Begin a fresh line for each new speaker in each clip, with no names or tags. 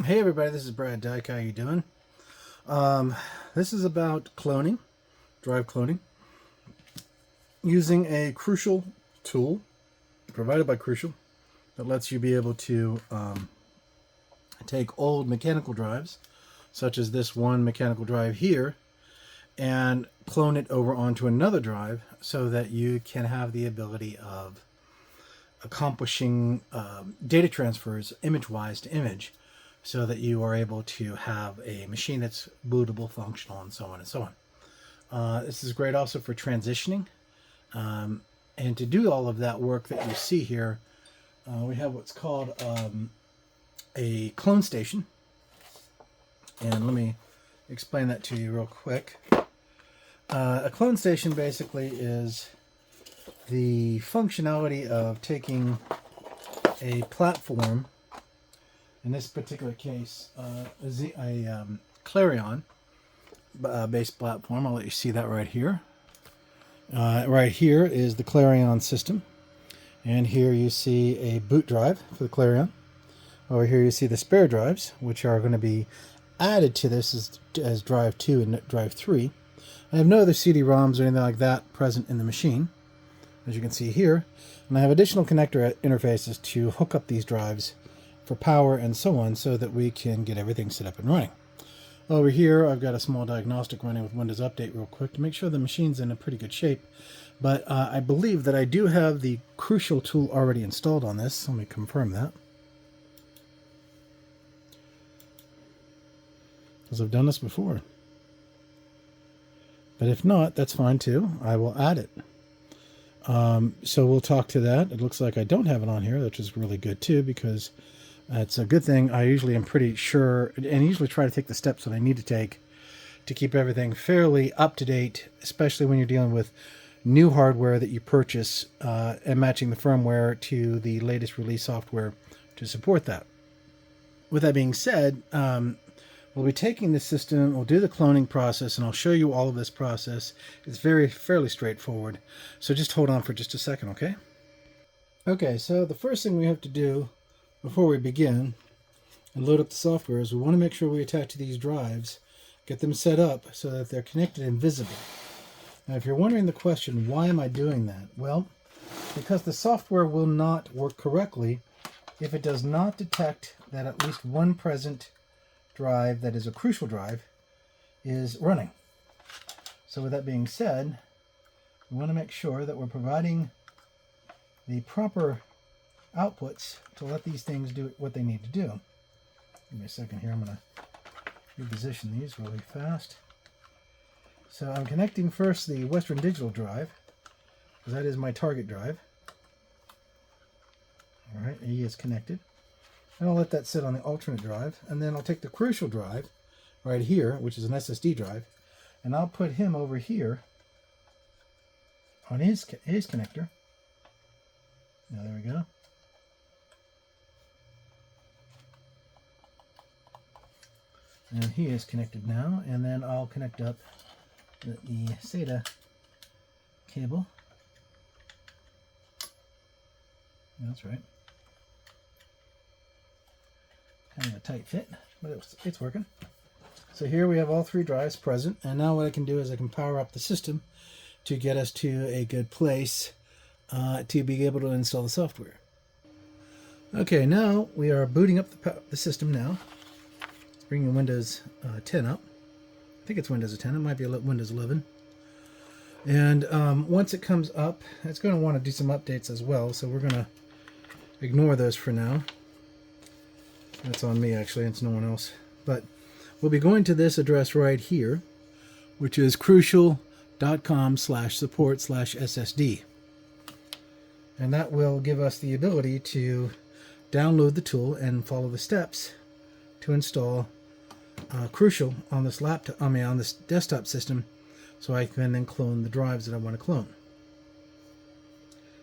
Hey everybody, this is Brad Dyke. How you doing? This is about cloning, drive cloning, using a Crucial tool provided by Crucial that lets you be able to take old mechanical drives, such as this one mechanical drive here, and clone it over onto another drive so that you can have the ability of accomplishing data transfers image-wise to image, so that you are able to have a machine that's bootable, functional, and so on and so on. This is great also for transitioning. And to do all of that work that you see here, we have what's called a clone station. And let me explain that to you real quick. A clone station basically is the functionality of taking a platform, in this particular case, a Clarion based platform. I'll let you see that right here. Right here is the Clarion system. And here you see a boot drive for the Clarion. Over here you see the spare drives, which are going to be added to this as drive 2 and drive 3. I have no other CD-ROMs or anything like that present in the machine, as you can see here. And I have additional connector interfaces to hook up these drives for power and so on, so that we can get everything set up and running. Over here I've got a small diagnostic running with Windows Update real quick to make sure the machine's in a pretty good shape. But I believe that I do have the Crucial tool already installed on this. Let me confirm that, because I've done this before. But if not, that's fine too. I will add it. So we'll talk to that. It looks like I don't have it on here, which is really good too, because it's a good thing. I usually am pretty sure, and usually try to take the steps that I need to take to keep everything fairly up to date, especially when you're dealing with new hardware that you purchase and matching the firmware to the latest release software to support that. With that being said, we'll be taking this system, we'll do the cloning process, and I'll show you all of this process. It's fairly straightforward. So just hold on for just a second, okay? Okay, so the first thing we have to do before we begin and load up the software is we want to make sure we attach these drives, get them set up so that they're connected and visible. Now, if you're wondering the question, why am I doing that? Well, because the software will not work correctly if it does not detect that at least one present drive that is a Crucial drive is running. So with that being said, we want to make sure that we're providing the proper outputs to let these things do what they need to do. Give me a second here. I'm going to reposition these really fast. So I'm connecting first the Western Digital drive, because that is my target drive. All right, he is connected. And I'll let that sit on the alternate drive, and then I'll take the Crucial drive right here, which is an SSD drive, and I'll put him over here on his connector. Now there we go. And he is connected now, and then I'll connect up the SATA cable. That's right. Kind of a tight fit, but it's working. So here we have all three drives present, and now what I can do is I can power up the system to get us to a good place to be able to install the software. Okay, now we are booting up the system now. It's bringing Windows 10 up. I think it's Windows 10. It might be Windows 11. And once it comes up, it's going to want to do some updates as well, so we're going to ignore those for now. That's on me, actually. It's no one else. But we'll be going to this address right here, which is crucial.com/support/SSD. And that will give us the ability to download the tool and follow the steps to install Crucial on this laptop, on this desktop system, so I can then clone the drives that I want to clone.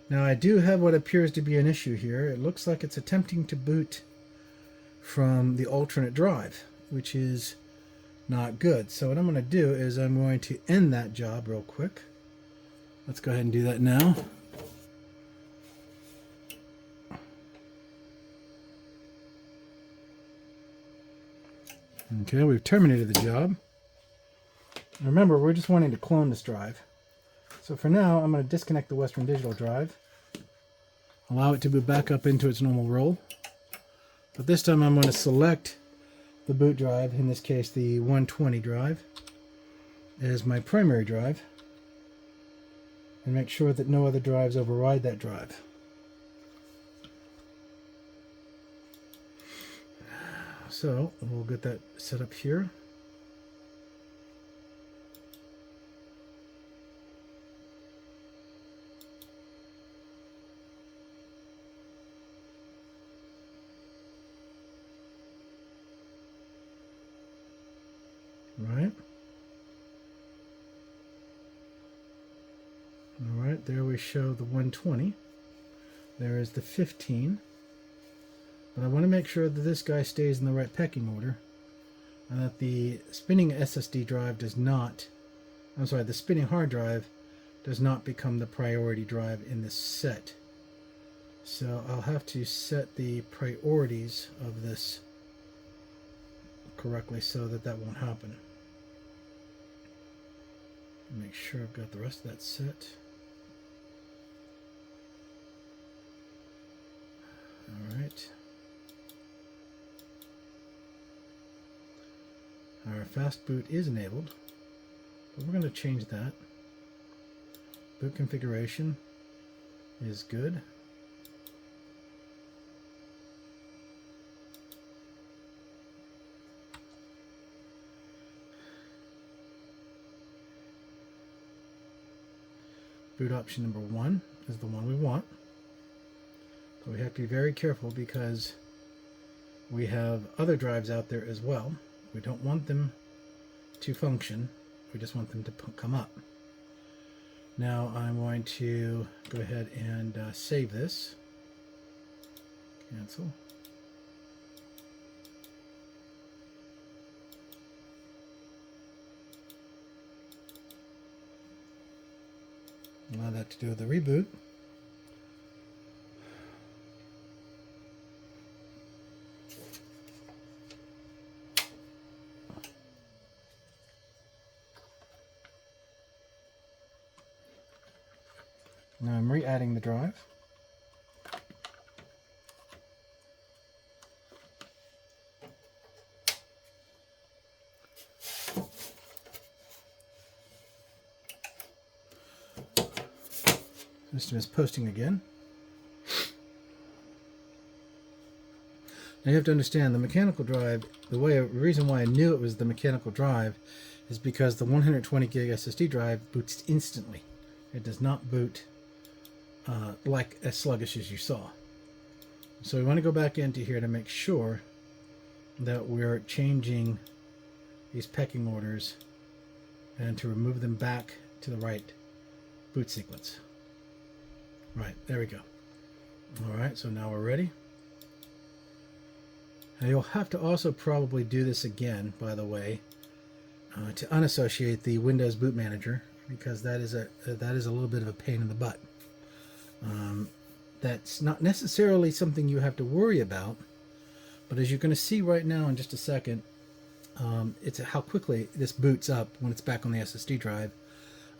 Now I do have what appears to be an issue here. It looks like it's attempting to boot from the alternate drive, which is not good. So what I'm going to do is I'm going to end that job real quick. Let's go ahead and do that now. Okay, we've terminated the job. Remember, we're just wanting to clone this drive. So for now, I'm going to disconnect the Western Digital drive, allow it to boot back up into its normal role. But this time I'm going to select the boot drive, in this case the 120 drive, as my primary drive, and make sure that no other drives override that drive. So we'll get that set up here. Right. All right, there we show the 120. There is the 15. But I want to make sure that this guy stays in the right pecking order, and that the spinning SSD drive does not, the spinning hard drive does not become the priority drive in this set. So I'll have to set the priorities of this correctly so that that won't happen. Make sure I've got the rest of that set. All right. Our fast boot is enabled, but we're going to change that. Boot configuration is good. Boot option number 1 is the one we want. But we have to be very careful because we have other drives out there as well. We don't want them to function. We just want them to come up. Now I'm going to go ahead and save this. Cancel. Allow that to do the reboot. Now I'm re-adding the drive. System is posting again. Now you have to understand the mechanical drive, the reason why I knew it was the mechanical drive is because the 120 gig SSD drive boots instantly. It does not boot like as sluggish as you saw. So we want to go back into here to make sure that we're changing these pecking orders and to remove them back to the right boot sequence. Right, there we go. Alright, so now we're ready. Now you'll have to also probably do this again, by the way, to unassociate the Windows Boot Manager, because that is a little bit of a pain in the butt. That's not necessarily something you have to worry about, but as you're going to see right now in just a second, it's how quickly this boots up when it's back on the SSD drive,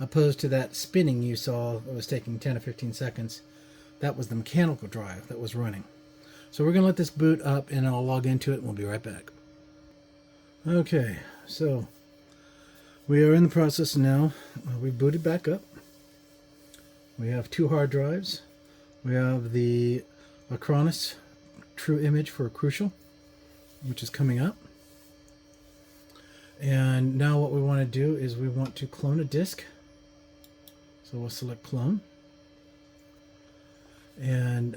opposed to that spinning you saw that was taking 10 or 15 seconds. That was the mechanical drive that was running. So we're going to let this boot up and I'll log into it and we'll be right back. Okay, so we are in the process now. We booted back up. We have 2 hard drives. We have the Acronis True Image for Curcial, which is coming up. And now what we want to do is we want to clone a disk. So we'll select clone. And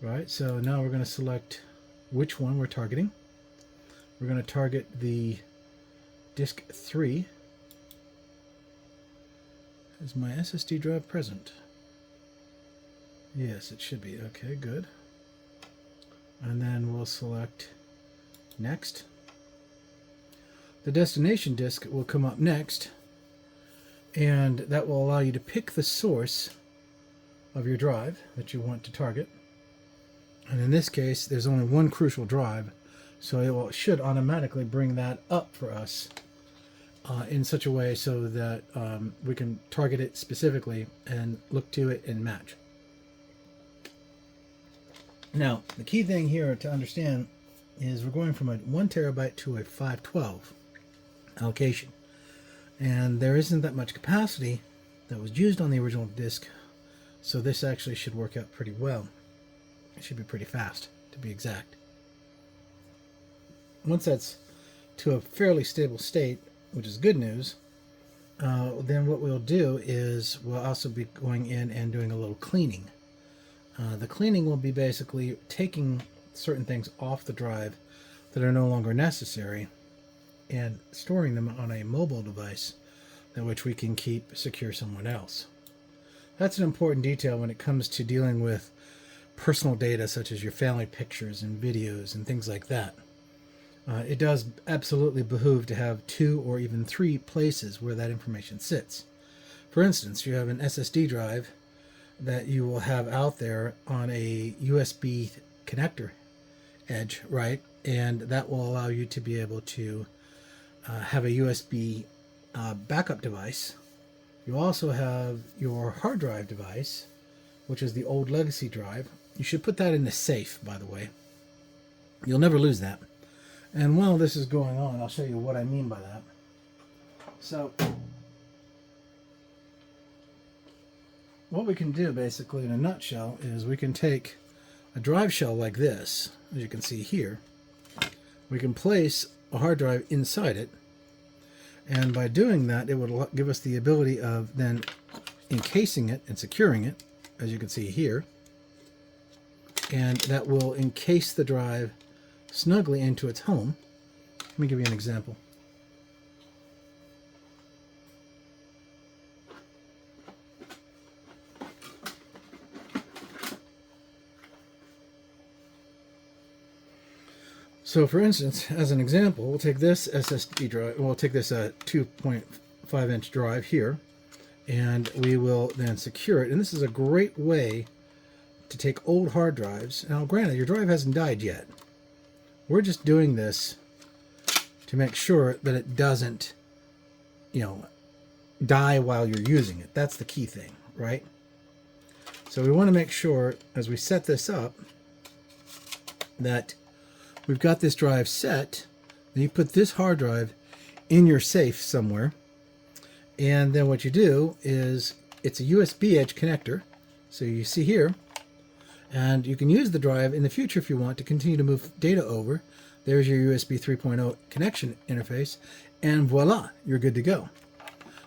right, so now we're going to select which one we're targeting. We're going to target the disk 3. Is my SSD drive present? Yes, it should be. Okay, good. And then we'll select next. The destination disk will come up next, and that will allow you to pick the source of your drive that you want to target. And in this case, there's only one Crucial drive, so it should automatically bring that up for us in such a way so that we can target it specifically and look to it and match. Now, the key thing here to understand is we're going from a 1 terabyte to a 512 allocation. And there isn't that much capacity that was used on the original disk, so this actually should work out pretty well. It should be pretty fast, to be exact. Once that's to a fairly stable state, which is good news, then what we'll do is we'll also be going in and doing a little cleaning. The cleaning will be basically taking certain things off the drive that are no longer necessary and storing them on a mobile device that which we can keep secure somewhere else. That's an important detail when it comes to dealing with personal data such as your family pictures and videos and things like that. It does absolutely behoove to have 2 or even 3 places where that information sits. For instance, you have an SSD drive that you will have out there on a USB connector edge, right? And that will allow you to be able to have a USB backup device. You also have your hard drive device, which is the old legacy drive. You should put that in the safe, by the way. You'll never lose that. And while this is going on, I'll show you what I mean by that. So, what we can do basically in a nutshell is we can take a drive shell like this, as you can see here. We can place a hard drive inside it, and by doing that, it would give us the ability of then encasing it and securing it, as you can see here. And that will encase the drive snugly into its home. Let me give you an example. So for instance, as an example, we'll take this SSD drive, we'll take this 2.5 inch drive here, and we will then secure it. And this is a great way to take old hard drives. Now granted, your drive hasn't died yet. We're just doing this to make sure that it doesn't, die while you're using it. That's the key thing, right? So we want to make sure as we set this up that we've got this drive set. Then you put this hard drive in your safe somewhere. And then what you do is it's a USB edge connector. So you see here, and you can use the drive in the future if you want to continue to move data over. There's your USB 3.0 connection interface, and voila, you're good to go.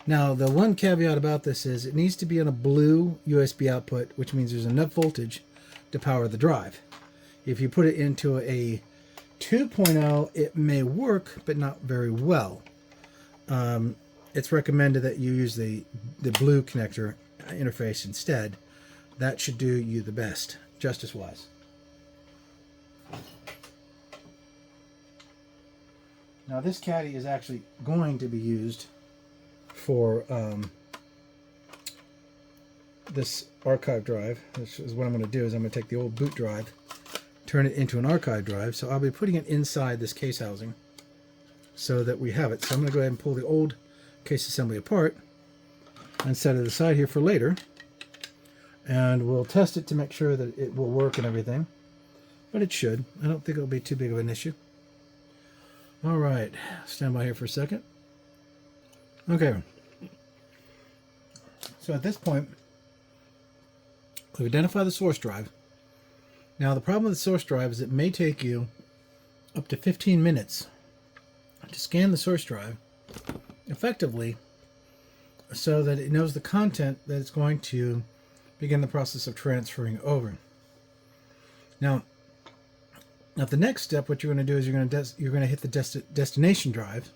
Now, the one caveat about this is it needs to be on a blue USB output, which means there's enough voltage to power the drive. If you put it into a 2.0, it may work, but not very well. It's recommended that you use the blue connector interface instead. That should do you the best, justice-wise. Now this caddy is actually going to be used for this archive drive, which is what I'm going to do is I'm going to take the old boot drive, turn it into an archive drive. So I'll be putting it inside this case housing so that we have it. So I'm going to go ahead and pull the old case assembly apart and set it aside here for later. And we'll test it to make sure that it will work and everything. But it should. I don't think it'll be too big of an issue. All right. Stand by here for a second. Okay. So at this point, we've identified the source drive. Now the problem with the source drive is it may take you up to 15 minutes to scan the source drive effectively so that it knows the content that it's going to begin the process of transferring over. Now the next step, what you're going to do is you're going to hit the destination drive,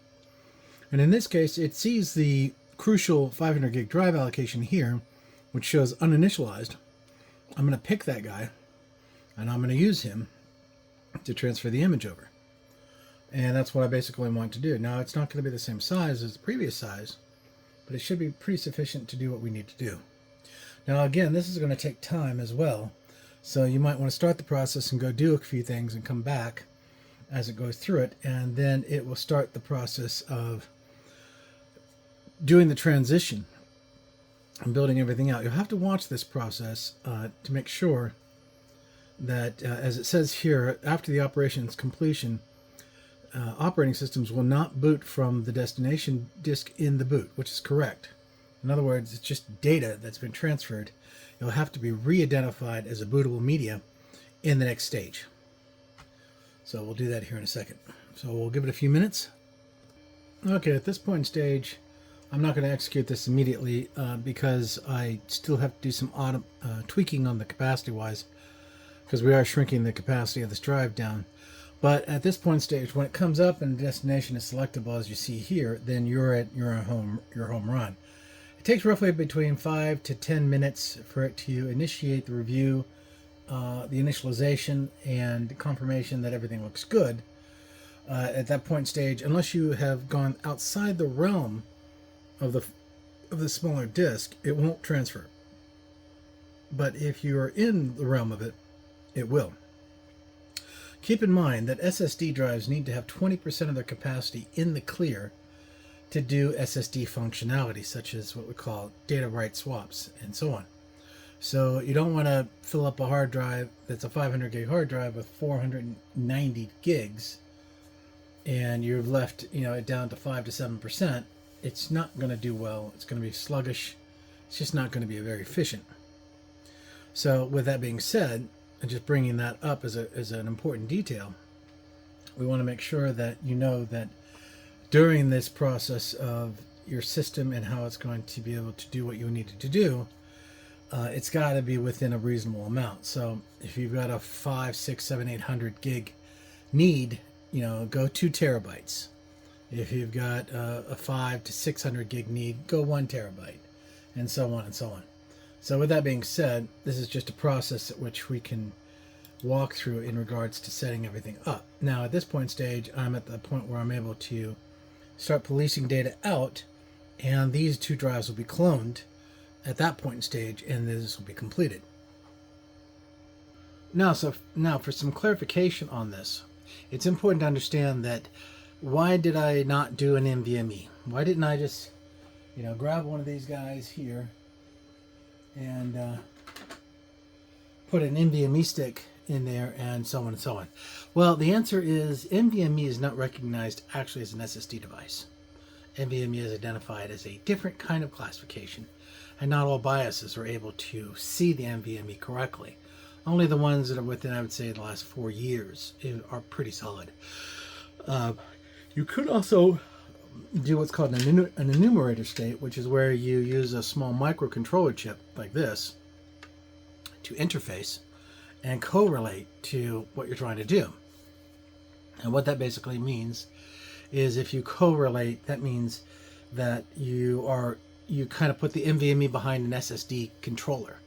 and in this case, it sees the Curcial 500 gig drive allocation here, which shows uninitialized. I'm going to pick that guy, and I'm going to use him to transfer the image over, and that's what I basically want to do. Now, it's not going to be the same size as the previous size, but it should be pretty sufficient to do what we need to do. Now again, this is going to take time as well, So you might want to start the process and go do a few things and come back as it goes through it, and then it will start the process of doing the transition and building everything out. You'll have to watch this process to make sure that, as it says here, after the operation's completion, operating systems will not boot from the destination disk in the boot, which is correct. In other words, it's just data that's been transferred. It'll have to be re-identified as a bootable media in the next stage. So we'll do that here in a second. So we'll give it a few minutes. Okay, at this point in stage, I'm not going to execute this immediately because I still have to do some tweaking on the capacity-wise, because we are shrinking the capacity of this drive down. But at this point in stage, when it comes up and the destination is selectable, as you see here, then you're at your home run. It takes roughly between 5 to 10 minutes for it to initiate the review, the initialization, and confirmation that everything looks good. At that point in stage, unless you have gone outside the realm of the smaller disk, it won't transfer. But if you are in the realm of it, it will. Keep in mind that SSD drives need to have 20% of their capacity in the clear to do SSD functionality, such as what we call data write swaps and so on. So you don't want to fill up a hard drive that's a 500 gig hard drive with 490 gigs and you've left it down to 5 to 7%. It's not going to do well. It's going to be sluggish. It's just not going to be very efficient. So with that being said, and just bringing that up as an important detail, we want to make sure that you know that during this process of your system and how it's going to be able to do what you need it to do, it's got to be within a reasonable amount. So if you've got a 5, 6, 7, 800 gig need, go 2 terabytes. If you've got a 5 to 600 gig need, go 1 terabyte, and so on and so on. So with that being said, this is just a process at which we can walk through in regards to setting everything up. Now at this point stage, I'm at the point where I'm able to start policing data out, and these 2 drives will be cloned at that point in stage, and this will be completed. Now for some clarification on this, it's important to understand that why did I not do an NVMe? Why didn't I just grab one of these guys here and put an NVMe stick in there and so on and so on? Well, the answer is NVMe is not recognized actually as an SSD device. NVMe is identified as a different kind of classification, and not all BIOSes are able to see the NVMe correctly. Only the ones that are within, I would say, the last 4 years are pretty solid. You could also do what's called an enumerator state, which is where you use a small microcontroller chip like this to interface and correlate to what you're trying to do. And what that basically means is if you correlate, that means that you kind of put the NVMe behind an SSD controller.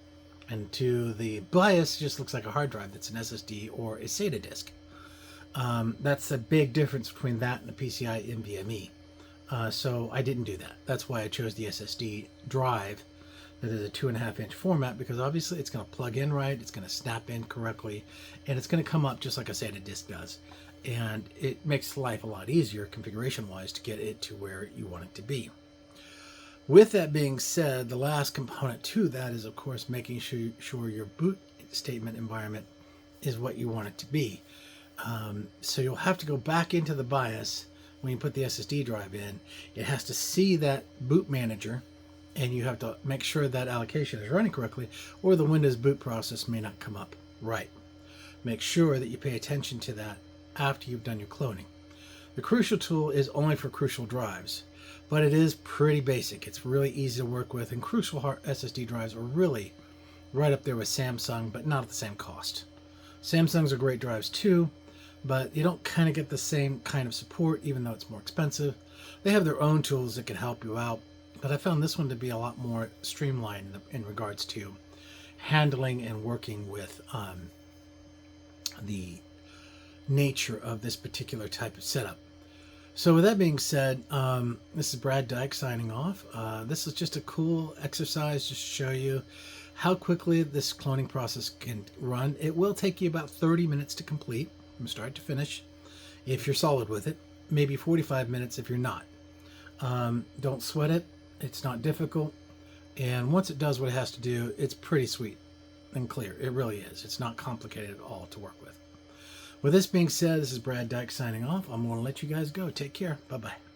And to the BIOS, it just looks like a hard drive that's an SSD or a SATA disk. That's a big difference between that and the PCI NVMe. So I didn't do that. That's why I chose the SSD drive that is a 2.5-inch format, because obviously it's going to plug in right, it's going to snap in correctly, and it's going to come up just like a SATA disk does. And it makes life a lot easier configuration-wise to get it to where you want it to be. With that being said, the last component to that is, of course, making sure your boot statement environment is what you want it to be. So you'll have to go back into the BIOS when you put the SSD drive in. It has to see that boot manager, and you have to make sure that allocation is running correctly, or the Windows boot process may not come up right. Make sure that you pay attention to that after you've done your cloning. The Curcial tool is only for Curcial drives, but it is pretty basic. It's really easy to work with, and Curcial SSD drives are really right up there with Samsung, but not at the same cost. Samsungs are great drives too, but you don't kind of get the same kind of support, even though it's more expensive. They have their own tools that can help you out, but I found this one to be a lot more streamlined in regards to handling and working with the nature of this particular type of setup. So with that being said, this is Brad Dyke signing off. This is just a cool exercise just to show you how quickly this cloning process can run. It will take you about 30 minutes to complete from start to finish if you're solid with it, maybe 45 minutes if you're not. Don't sweat it. It's not difficult. And once it does what it has to do, it's pretty sweet and clear. It really is. It's not complicated at all to work with. With this being said, this is Brad Dyke signing off. I'm going to let you guys go. Take care. Bye-bye.